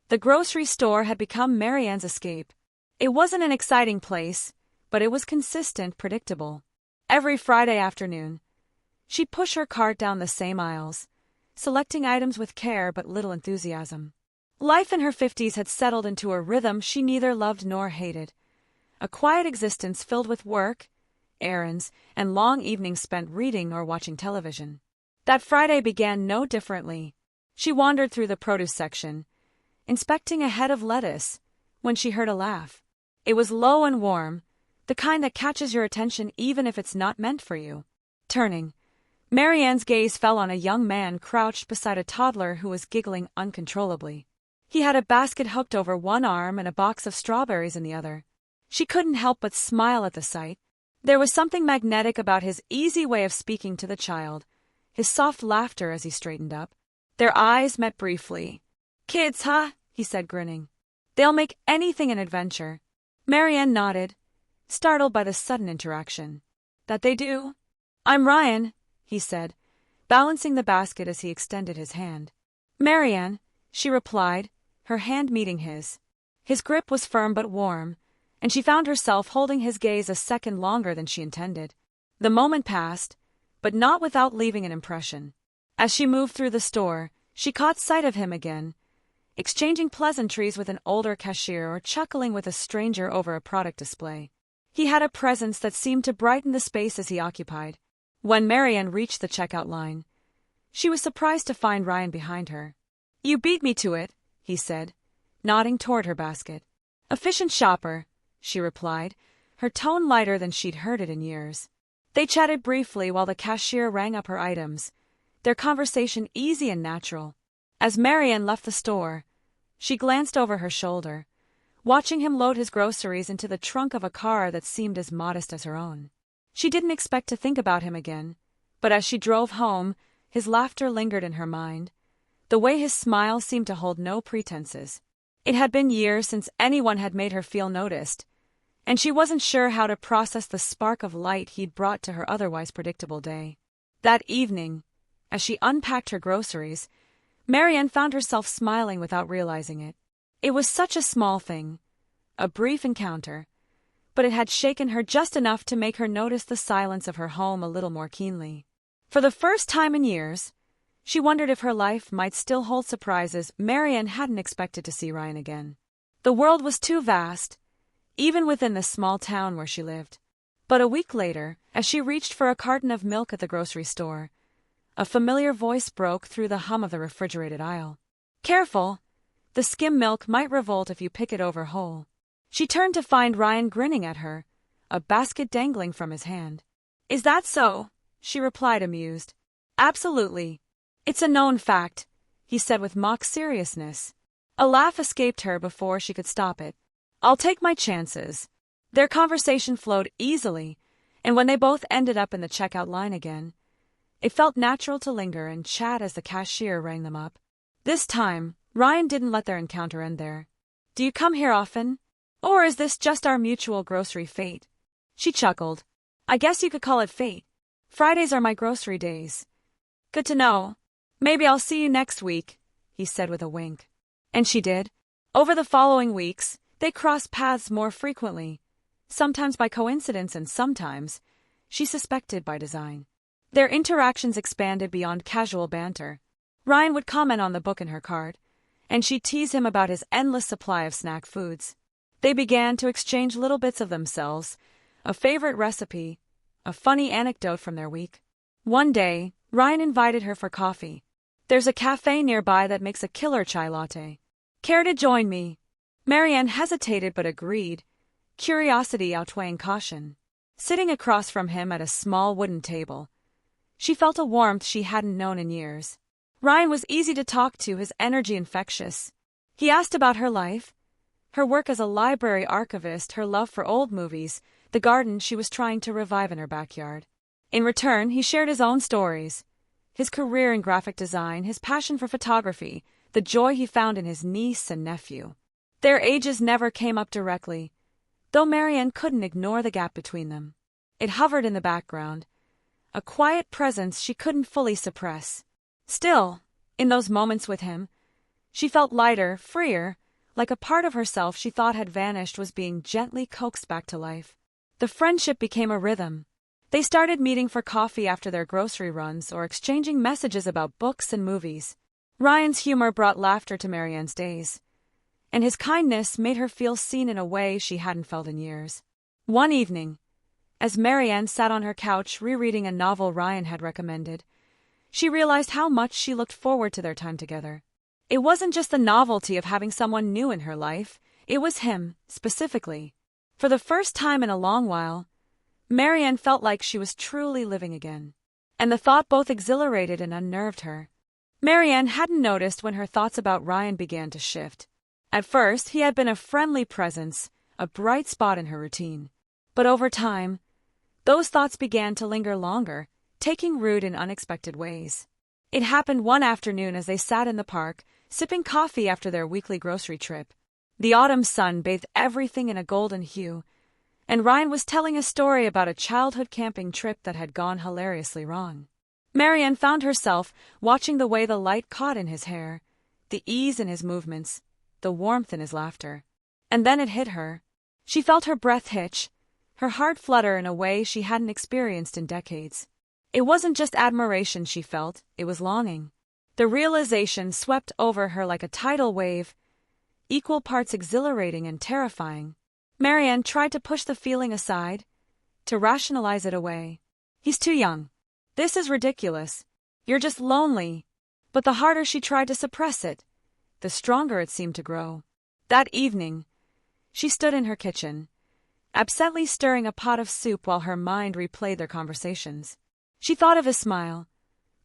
The grocery store had become Marianne's escape. It wasn't an exciting place, but it was consistent, predictable. Every Friday afternoon, she'd push her cart down the same aisles, selecting items with care but little enthusiasm. Life in her 50s had settled into a rhythm she neither loved nor hated. A quiet existence filled with work, errands, and long evenings spent reading or watching television. That Friday began no differently. She wandered through the produce section, inspecting a head of lettuce, when she heard a laugh. It was low and warm, the kind that catches your attention even if it's not meant for you. Turning, Marianne's gaze fell on a young man crouched beside a toddler who was giggling uncontrollably. He had a basket hooked over one arm and a box of strawberries in the other. She couldn't help but smile at the sight. There was something magnetic about his easy way of speaking to the child, his soft laughter as he straightened up. Their eyes met briefly. "Kids, huh?" he said, grinning. "They'll make anything an adventure." Marianne nodded, startled by the sudden interaction. "That they do?" "I'm Ryan," he said, balancing the basket as he extended his hand. "Marianne," she replied, her hand meeting his. His grip was firm but warm, and she found herself holding his gaze a second longer than she intended. The moment passed, but not without leaving an impression. As she moved through the store, she caught sight of him again, exchanging pleasantries with an older cashier or chuckling with a stranger over a product display. He had a presence that seemed to brighten the spaces he occupied. When Marianne reached the checkout line, she was surprised to find Ryan behind her. "You beat me to it," he said, nodding toward her basket. "Efficient shopper," she replied, her tone lighter than she'd heard it in years. They chatted briefly while the cashier rang up her items, their conversation easy and natural. As Marianne left the store, she glanced over her shoulder, watching him load his groceries into the trunk of a car that seemed as modest as her own. She didn't expect to think about him again, but as she drove home, his laughter lingered in her mind. The way his smile seemed to hold no pretenses. It had been years since anyone had made her feel noticed, and she wasn't sure how to process the spark of light he'd brought to her otherwise predictable day. That evening, as she unpacked her groceries, Marianne found herself smiling without realizing it. It was such a small thing, a brief encounter, but it had shaken her just enough to make her notice the silence of her home a little more keenly. For the first time in years, she wondered if her life might still hold surprises. Marianne hadn't expected to see Ryan again. The world was too vast, even within the small town where she lived. But a week later, as she reached for a carton of milk at the grocery store, a familiar voice broke through the hum of the refrigerated aisle. "Careful! The skim milk might revolt if you pick it over whole." She turned to find Ryan grinning at her, a basket dangling from his hand. "Is that so?" she replied, amused. "Absolutely. It's a known fact," he said with mock seriousness. A laugh escaped her before she could stop it. "I'll take my chances." Their conversation flowed easily, and when they both ended up in the checkout line again, it felt natural to linger and chat as the cashier rang them up. This time, Ryan didn't let their encounter end there. "Do you come here often? Or is this just our mutual grocery fate?" She chuckled. "I guess you could call it fate. Fridays are my grocery days." "Good to know. Maybe I'll see you next week," he said with a wink. And she did. Over the following weeks, they crossed paths more frequently, sometimes by coincidence and sometimes, she suspected, by design. Their interactions expanded beyond casual banter. Ryan would comment on the book in her cart, and she'd tease him about his endless supply of snack foods. They began to exchange little bits of themselves, a favorite recipe, a funny anecdote from their week. One day, Ryan invited her for coffee. "There's a cafe nearby that makes a killer chai latte. Care to join me?" Marianne hesitated but agreed, curiosity outweighing caution. Sitting across from him at a small wooden table, she felt a warmth she hadn't known in years. Ryan was easy to talk to, his energy infectious. He asked about her life, her work as a library archivist, her love for old movies, the garden she was trying to revive in her backyard. In return, he shared his own stories, his career in graphic design, his passion for photography, the joy he found in his niece and nephew. Their ages never came up directly, though Marianne couldn't ignore the gap between them. It hovered in the background, a quiet presence she couldn't fully suppress. Still, in those moments with him, She felt lighter, freer, like a part of herself she thought had vanished was being gently coaxed back to life. The friendship became a rhythm. They started meeting for coffee after their grocery runs or exchanging messages about books and movies. Ryan's humor brought laughter to Marianne's days, and his kindness made her feel seen in a way she hadn't felt in years. One evening, as Marianne sat on her couch rereading a novel Ryan had recommended, she realized how much she looked forward to their time together. It wasn't just the novelty of having someone new in her life, it was him, specifically. For the first time in a long while, Marianne felt like she was truly living again. And the thought both exhilarated and unnerved her. Marianne hadn't noticed when her thoughts about Ryan began to shift. At first, he had been a friendly presence, a bright spot in her routine. But over time, those thoughts began to linger longer, taking root in unexpected ways. It happened one afternoon as they sat in the park, sipping coffee after their weekly grocery trip. The autumn sun bathed everything in a golden hue, and Ryan was telling a story about a childhood camping trip that had gone hilariously wrong. Marianne found herself watching the way the light caught in his hair, the ease in his movements, the warmth in his laughter. And then it hit her. She felt her breath hitch, her heart flutter in a way she hadn't experienced in decades. It wasn't just admiration she felt, it was longing. The realization swept over her like a tidal wave, equal parts exhilarating and terrifying. Marianne tried to push the feeling aside, to rationalize it away. He's too young. This is ridiculous. You're just lonely. But the harder she tried to suppress it, the stronger it seemed to grow. That evening, she stood in her kitchen, absently stirring a pot of soup while her mind replayed their conversations. She thought of his smile,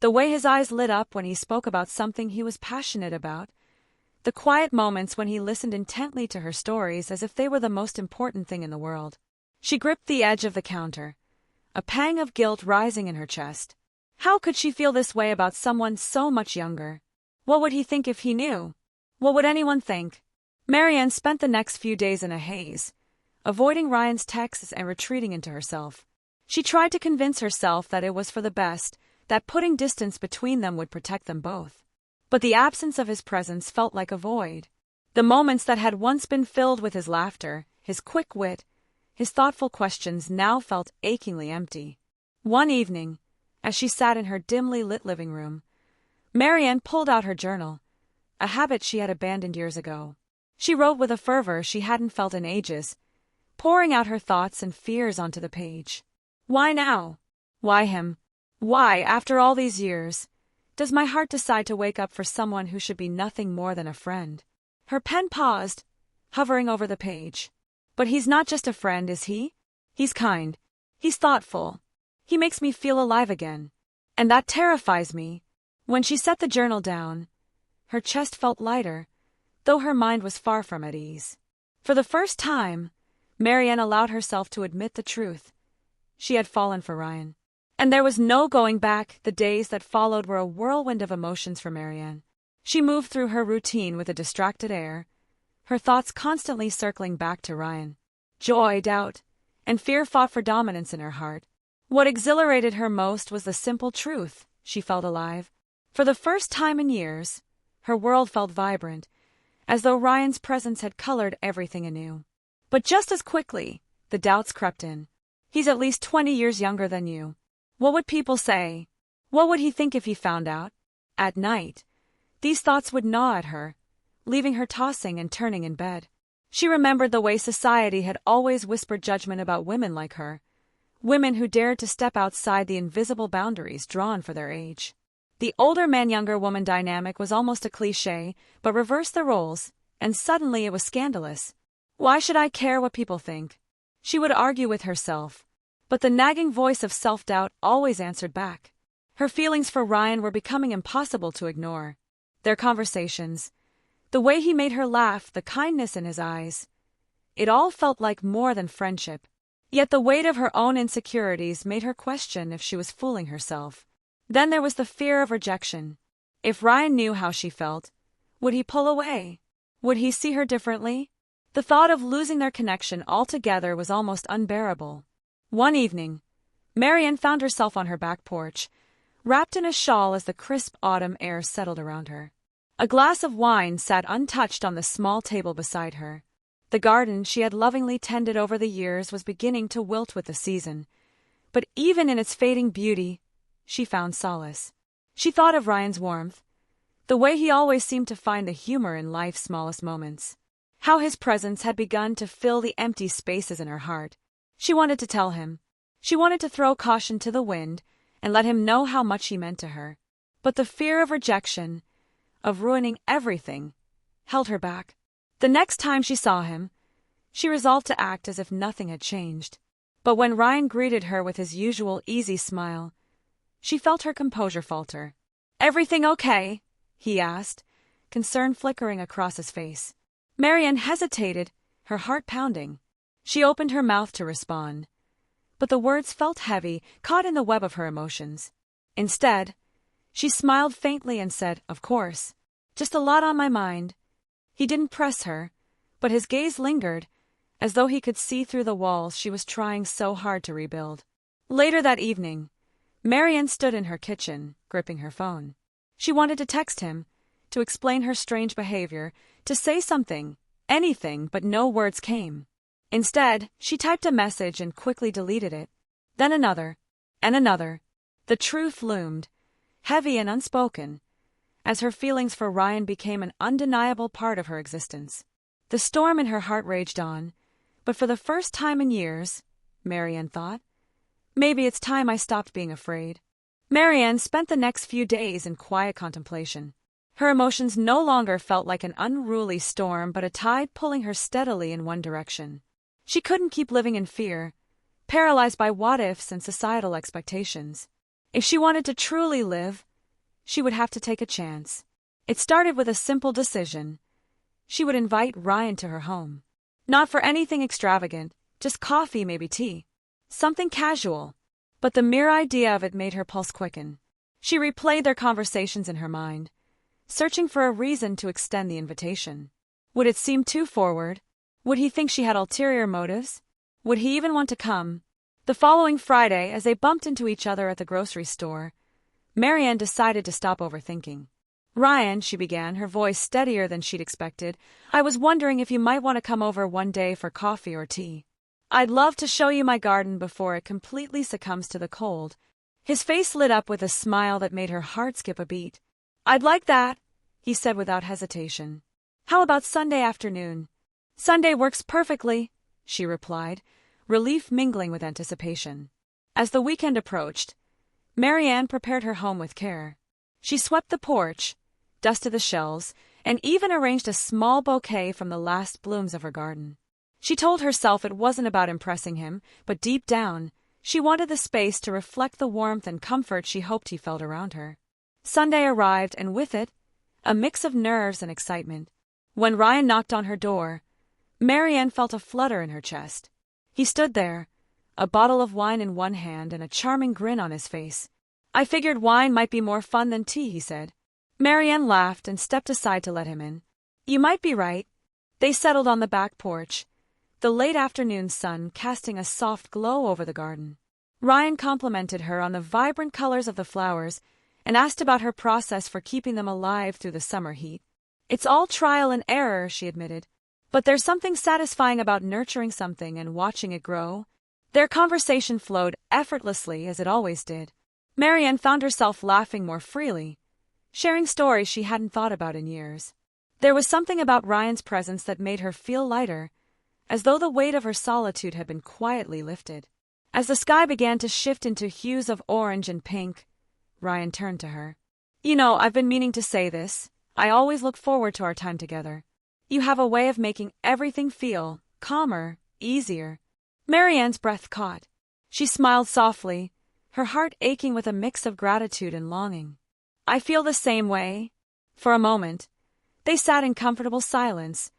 the way his eyes lit up when he spoke about something he was passionate about, the quiet moments when he listened intently to her stories as if they were the most important thing in the world. She gripped the edge of the counter, a pang of guilt rising in her chest. How could she feel this way about someone so much younger? What would he think if he knew? What would anyone think? Marianne spent the next few days in a haze, avoiding Ryan's texts and retreating into herself. She tried to convince herself that it was for the best, that putting distance between them would protect them both. But the absence of his presence felt like a void. The moments that had once been filled with his laughter, his quick wit, his thoughtful questions now felt achingly empty. One evening, as she sat in her dimly lit living room, Marianne pulled out her journal, a habit she had abandoned years ago. She wrote with a fervor she hadn't felt in ages, pouring out her thoughts and fears onto the page. Why now? Why him? Why, after all these years, does my heart decide to wake up for someone who should be nothing more than a friend? Her pen paused, hovering over the page. But he's not just a friend, is he? He's kind. He's thoughtful. He makes me feel alive again. And that terrifies me. When she set the journal down, her chest felt lighter, though her mind was far from at ease. For the first time, Marianne allowed herself to admit the truth. She had fallen for Ryan. And there was no going back. The days that followed were a whirlwind of emotions for Marianne. She moved through her routine with a distracted air, her thoughts constantly circling back to Ryan. Joy, doubt, and fear fought for dominance in her heart. What exhilarated her most was the simple truth. She felt alive. For the first time in years, her world felt vibrant, as though Ryan's presence had colored everything anew. But just as quickly, the doubts crept in. He's at least 20 years younger than you. What would people say? What would he think if he found out? At night, these thoughts would gnaw at her, leaving her tossing and turning in bed. She remembered the way society had always whispered judgment about women like her, women who dared to step outside the invisible boundaries drawn for their age. The older man-younger woman dynamic was almost a cliché, but reverse the roles, and suddenly it was scandalous. Why should I care what people think? She would argue with herself. But the nagging voice of self-doubt always answered back. Her feelings for Ryan were becoming impossible to ignore. Their conversations, the way he made her laugh, the kindness in his eyes. It all felt like more than friendship. Yet the weight of her own insecurities made her question if she was fooling herself. Then there was the fear of rejection. If Ryan knew how she felt, would he pull away? Would he see her differently? The thought of losing their connection altogether was almost unbearable. One evening, Marianne found herself on her back porch, wrapped in a shawl as the crisp autumn air settled around her. A glass of wine sat untouched on the small table beside her. The garden she had lovingly tended over the years was beginning to wilt with the season, but even in its fading beauty, she found solace. She thought of Ryan's warmth, the way he always seemed to find the humor in life's smallest moments. How his presence had begun to fill the empty spaces in her heart. She wanted to tell him. She wanted to throw caution to the wind and let him know how much he meant to her. But the fear of rejection, of ruining everything, held her back. The next time she saw him, she resolved to act as if nothing had changed. But when Ryan greeted her with his usual easy smile, she felt her composure falter. "Everything okay?" he asked, concern flickering across his face. Marianne hesitated, her heart pounding. She opened her mouth to respond, but the words felt heavy, caught in the web of her emotions. Instead, she smiled faintly and said, "Of course. Just a lot on my mind." He didn't press her, but his gaze lingered, as though he could see through the walls she was trying so hard to rebuild. Later that evening, Marianne stood in her kitchen, gripping her phone. She wanted to text him, to explain her strange behavior, to say something, anything, but no words came. Instead, she typed a message and quickly deleted it. Then another, and another. The truth loomed, heavy and unspoken, as her feelings for Ryan became an undeniable part of her existence. The storm in her heart raged on, but for the first time in years, Marianne thought, maybe it's time I stopped being afraid. Marianne spent the next few days in quiet contemplation. Her emotions no longer felt like an unruly storm but a tide pulling her steadily in one direction. She couldn't keep living in fear, paralyzed by what-ifs and societal expectations. If she wanted to truly live, she would have to take a chance. It started with a simple decision. She would invite Ryan to her home. Not for anything extravagant, just coffee, maybe tea. Something casual. But the mere idea of it made her pulse quicken. She replayed their conversations in her mind, searching for a reason to extend the invitation. Would it seem too forward? Would he think she had ulterior motives? Would he even want to come? The following Friday, as they bumped into each other at the grocery store, Marianne decided to stop overthinking. "Ryan," she began, her voice steadier than she'd expected, "I was wondering if you might want to come over one day for coffee or tea. I'd love to show you my garden before it completely succumbs to the cold." His face lit up with a smile that made her heart skip a beat. "I'd like that," he said without hesitation. "How about Sunday afternoon?" "Sunday works perfectly," she replied, relief mingling with anticipation. As the weekend approached, Marianne prepared her home with care. She swept the porch, dusted the shelves, and even arranged a small bouquet from the last blooms of her garden. She told herself it wasn't about impressing him, but deep down, she wanted the space to reflect the warmth and comfort she hoped he felt around her. Sunday arrived, and with it, a mix of nerves and excitement. When Ryan knocked on her door, Marianne felt a flutter in her chest. He stood there, a bottle of wine in one hand and a charming grin on his face. "I figured wine might be more fun than tea," he said. Marianne laughed and stepped aside to let him in. "You might be right." They settled on the back porch, the late afternoon sun casting a soft glow over the garden. Ryan complimented her on the vibrant colors of the flowers and asked about her process for keeping them alive through the summer heat. "It's all trial and error," she admitted. "But there's something satisfying about nurturing something and watching it grow." Their conversation flowed effortlessly, as it always did. Marianne found herself laughing more freely, sharing stories she hadn't thought about in years. There was something about Ryan's presence that made her feel lighter, as though the weight of her solitude had been quietly lifted. As the sky began to shift into hues of orange and pink, Ryan turned to her. "You know, I've been meaning to say this. I always look forward to our time together. You have a way of making everything feel calmer, easier." Marianne's breath caught. She smiled softly, her heart aching with a mix of gratitude and longing. "I feel the same way." For a moment, they sat in comfortable silence,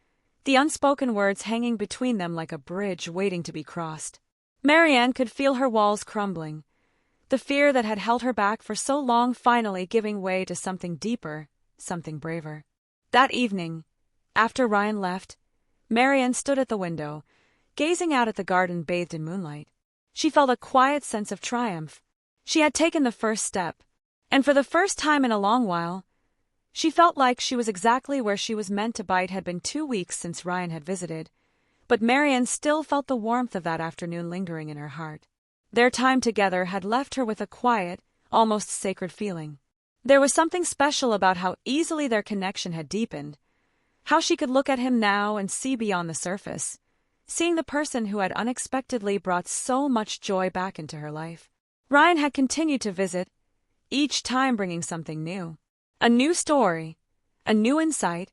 the unspoken words hanging between them like a bridge waiting to be crossed. Marianne could feel her walls crumbling, the fear that had held her back for so long finally giving way to something deeper, something braver. That evening, after Ryan left, Marianne stood at the window, gazing out at the garden bathed in moonlight. She felt a quiet sense of triumph. She had taken the first step, and for the first time in a long while, She felt like she was exactly where she was meant to be. It had been 2 weeks since Ryan had visited, but Marianne still felt the warmth of that afternoon lingering in her heart. Their time together had left her with a quiet, almost sacred feeling. There was something special about how easily their connection had deepened, how she could look at him now and see beyond the surface, seeing the person who had unexpectedly brought so much joy back into her life. Ryan had continued to visit, each time bringing something new. A new story, a new insight,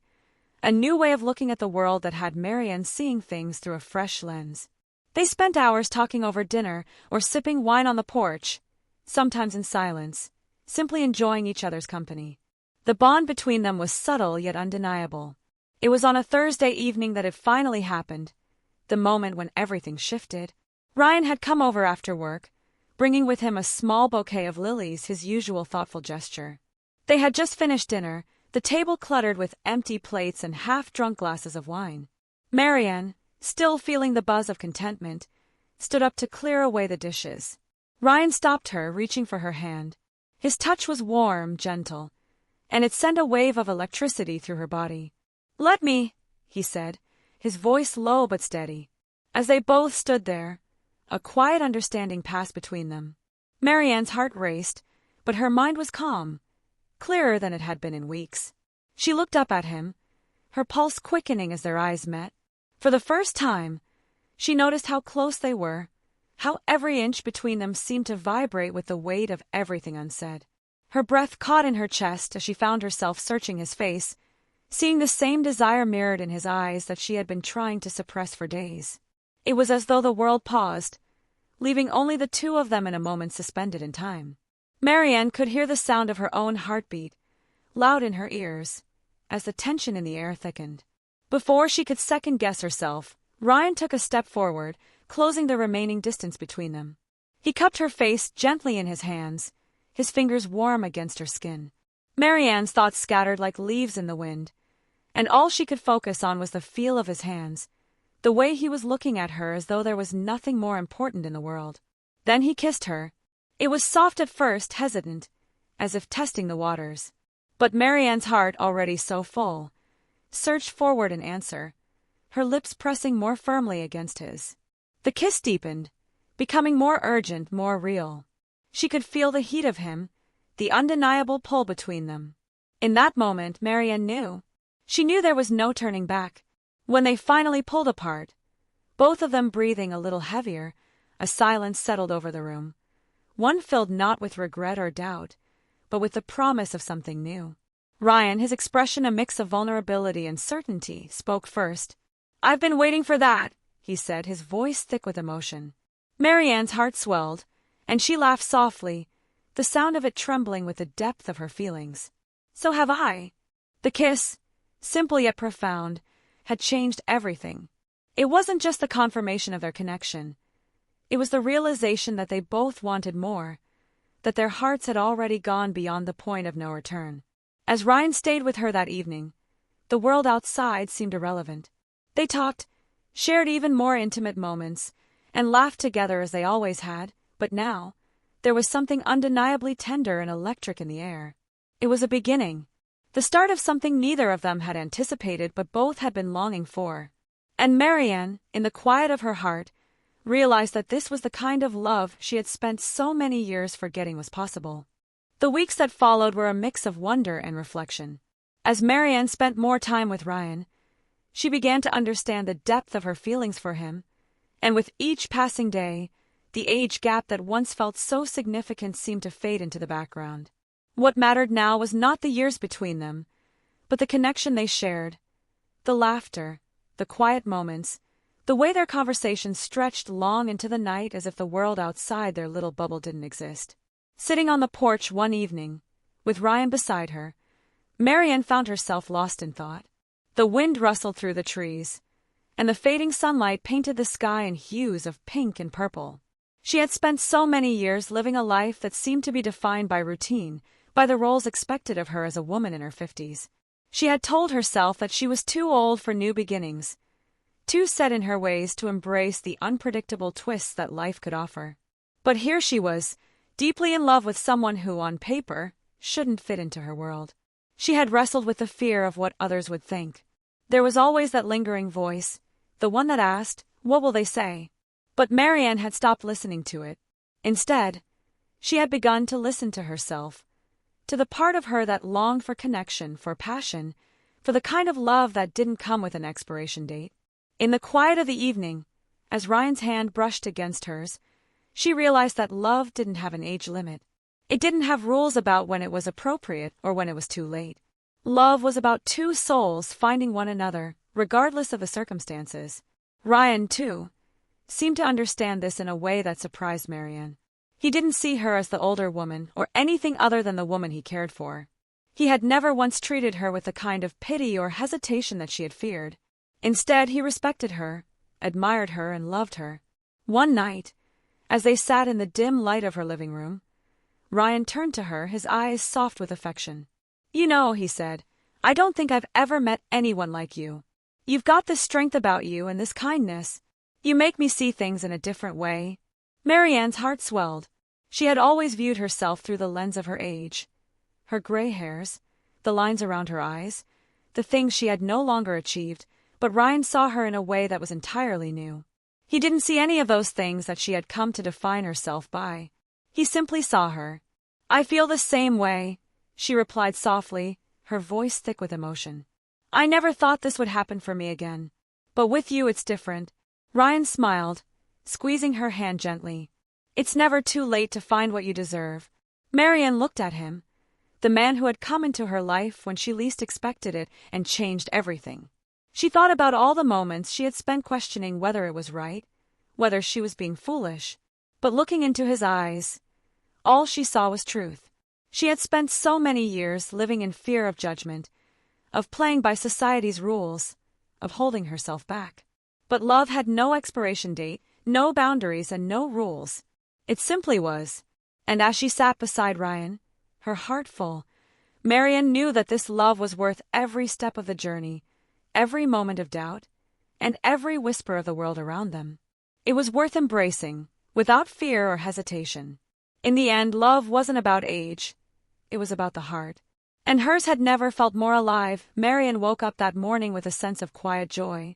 a new way of looking at the world that had Marianne seeing things through a fresh lens. They spent hours talking over dinner or sipping wine on the porch, sometimes in silence, simply enjoying each other's company. The bond between them was subtle yet undeniable. It was on a Thursday evening that it finally happened, the moment when everything shifted. Ryan had come over after work, bringing with him a small bouquet of lilies, his usual thoughtful gesture. They had just finished dinner, the table cluttered with empty plates and half-drunk glasses of wine. Marianne, still feeling the buzz of contentment, stood up to clear away the dishes. Ryan stopped her, reaching for her hand. His touch was warm, gentle, and it sent a wave of electricity through her body. "Let me," he said, his voice low but steady. As they both stood there, a quiet understanding passed between them. Marianne's heart raced, but her mind was calm, clearer than it had been in weeks. She looked up at him, her pulse quickening as their eyes met. For the first time, she noticed how close they were, how every inch between them seemed to vibrate with the weight of everything unsaid. Her breath caught in her chest as she found herself searching his face, seeing the same desire mirrored in his eyes that she had been trying to suppress for days. It was as though the world paused, leaving only the two of them in a moment suspended in time. Marianne could hear the sound of her own heartbeat, loud in her ears, as the tension in the air thickened. Before she could second-guess herself, Ryan took a step forward, closing the remaining distance between them. He cupped her face gently in his hands, his fingers warm against her skin. Marianne's thoughts scattered like leaves in the wind, and all she could focus on was the feel of his hands, the way he was looking at her as though there was nothing more important in the world. Then he kissed her. It was soft at first, hesitant, as if testing the waters. But Marianne's heart, already so full, surged forward in answer, her lips pressing more firmly against his. The kiss deepened, becoming more urgent, more real. She could feel the heat of him, the undeniable pull between them. In that moment, Marianne knew. She knew there was no turning back. When they finally pulled apart, both of them breathing a little heavier, a silence settled over the room. One filled not with regret or doubt, but with the promise of something new. Ryan, his expression a mix of vulnerability and certainty, spoke first. "I've been waiting for that," he said, his voice thick with emotion. Marianne's heart swelled, and she laughed softly, the sound of it trembling with the depth of her feelings. "So have I." The kiss, simple yet profound, had changed everything. It wasn't just the confirmation of their connection. It was the realization that they both wanted more, that their hearts had already gone beyond the point of no return. As Ryan stayed with her that evening, the world outside seemed irrelevant. They talked, shared even more intimate moments, and laughed together as they always had, but now, there was something undeniably tender and electric in the air. It was a beginning, the start of something neither of them had anticipated but both had been longing for. And Marianne, in the quiet of her heart, realized that this was the kind of love she had spent so many years forgetting was possible. The weeks that followed were a mix of wonder and reflection. As Marianne spent more time with Ryan, she began to understand the depth of her feelings for him, and with each passing day, the age gap that once felt so significant seemed to fade into the background. What mattered now was not the years between them, but the connection they shared, the laughter, the quiet moments, the way their conversations stretched long into the night as if the world outside their little bubble didn't exist. Sitting on the porch one evening, with Ryan beside her, Marianne found herself lost in thought. The wind rustled through the trees, and the fading sunlight painted the sky in hues of pink and purple. She had spent so many years living a life that seemed to be defined by routine, by the roles expected of her as a woman in her 50s. She had told herself that she was too old for new beginnings, too set in her ways to embrace the unpredictable twists that life could offer. But here she was, deeply in love with someone who, on paper, shouldn't fit into her world. She had wrestled with the fear of what others would think. There was always that lingering voice, the one that asked, "What will they say?" But Marianne had stopped listening to it. Instead, she had begun to listen to herself, to the part of her that longed for connection, for passion, for the kind of love that didn't come with an expiration date. In the quiet of the evening, as Ryan's hand brushed against hers, she realized that love didn't have an age limit. It didn't have rules about when it was appropriate or when it was too late. Love was about two souls finding one another, regardless of the circumstances. Ryan, too, seemed to understand this in a way that surprised Marianne. He didn't see her as the older woman or anything other than the woman he cared for. He had never once treated her with the kind of pity or hesitation that she had feared. Instead, he respected her, admired her, and loved her. One night, as they sat in the dim light of her living room, Ryan turned to her, his eyes soft with affection. "You know," he said, "I don't think I've ever met anyone like you. You've got this strength about you and this kindness. You make me see things in a different way." Marianne's heart swelled. She had always viewed herself through the lens of her age. Her gray hairs, the lines around her eyes, the things she had no longer achieved, but Ryan saw her in a way that was entirely new. He didn't see any of those things that she had come to define herself by. He simply saw her. "I feel the same way," she replied softly, her voice thick with emotion. "I never thought this would happen for me again. But with you it's different." Ryan smiled, squeezing her hand gently. "It's never too late to find what you deserve." Marianne looked at him, the man who had come into her life when she least expected it and changed everything. She thought about all the moments she had spent questioning whether it was right, whether she was being foolish. But looking into his eyes, all she saw was truth. She had spent so many years living in fear of judgment, of playing by society's rules, of holding herself back. But love had no expiration date, no boundaries, and no rules. It simply was. And as she sat beside Ryan, her heart full, Marianne knew that this love was worth every step of the journey, every moment of doubt, and every whisper of the world around them. It was worth embracing, without fear or hesitation. In the end, love wasn't about age. It was about the heart. And hers had never felt more alive. Marianne woke up that morning with a sense of quiet joy,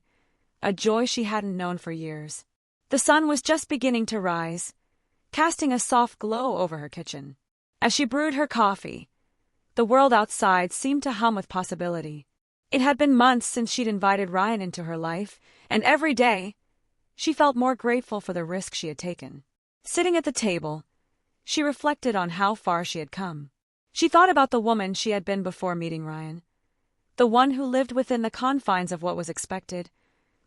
a joy she hadn't known for years. The sun was just beginning to rise, casting a soft glow over her kitchen. As she brewed her coffee, the world outside seemed to hum with possibility. It had been months since she'd invited Ryan into her life, and every day, she felt more grateful for the risk she had taken. Sitting at the table, she reflected on how far she had come. She thought about the woman she had been before meeting Ryan, the one who lived within the confines of what was expected,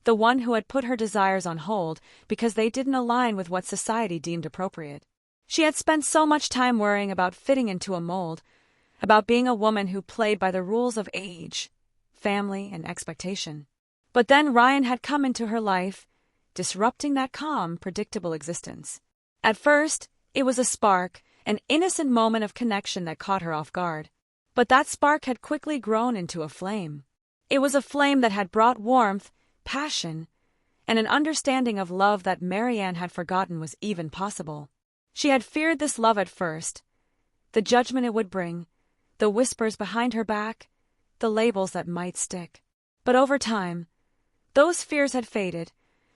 the one who had put her desires on hold because they didn't align with what society deemed appropriate. She had spent so much time worrying about fitting into a mold, about being a woman who played by the rules of age, family, and expectation. But then Ryan had come into her life, disrupting that calm, predictable existence. At first, it was a spark, an innocent moment of connection that caught her off guard. But that spark had quickly grown into a flame. It was a flame that had brought warmth, passion, and an understanding of love that Marianne had forgotten was even possible. She had feared this love at first, the judgment it would bring, the whispers behind her back, the labels that might stick. But over time, those fears had faded,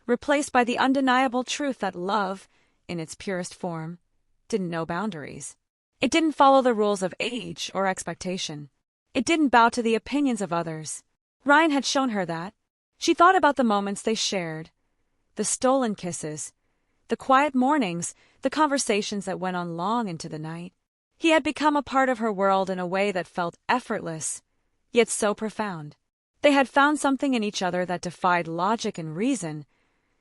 replaced by the undeniable truth that love, in its purest form, didn't know boundaries. It didn't follow the rules of age or expectation. It didn't bow to the opinions of others. Ryan had shown her that. She thought about the moments they shared, the stolen kisses, the quiet mornings, the conversations that went on long into the night. He had become a part of her world in a way that felt effortless, yet so profound. They had found something in each other that defied logic and reason,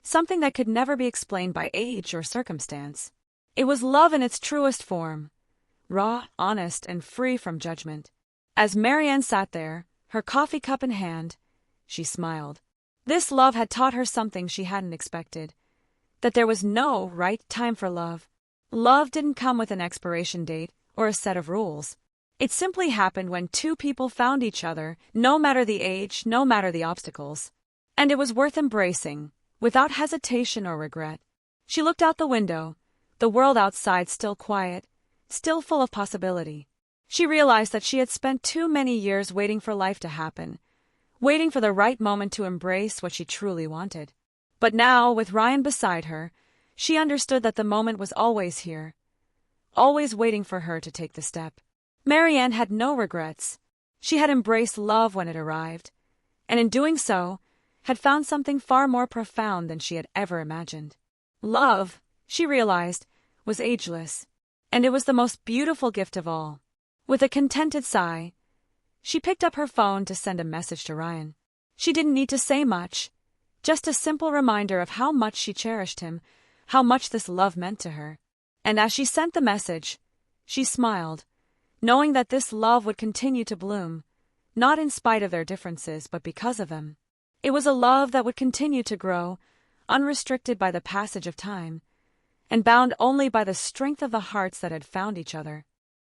something that could never be explained by age or circumstance. It was love in its truest form, raw, honest, and free from judgment. As Marianne sat there, her coffee cup in hand, she smiled. This love had taught her something she hadn't expected, that there was no right time for love. Love didn't come with an expiration date or a set of rules. It simply happened when two people found each other, no matter the age, no matter the obstacles. And it was worth embracing, without hesitation or regret. She looked out the window, the world outside still quiet, still full of possibility. She realized that she had spent too many years waiting for life to happen, waiting for the right moment to embrace what she truly wanted. But now, with Ryan beside her, she understood that the moment was always here, always waiting for her to take the step. Marianne had no regrets. She had embraced love when it arrived, and in doing so, had found something far more profound than she had ever imagined. Love, she realized, was ageless, and it was the most beautiful gift of all. With a contented sigh, she picked up her phone to send a message to Ryan. She didn't need to say much, just a simple reminder of how much she cherished him, how much this love meant to her. And as she sent the message, she smiled, knowing that this love would continue to bloom, not in spite of their differences but because of them. It was a love that would continue to grow, unrestricted by the passage of time, and bound only by the strength of the hearts that had found each other.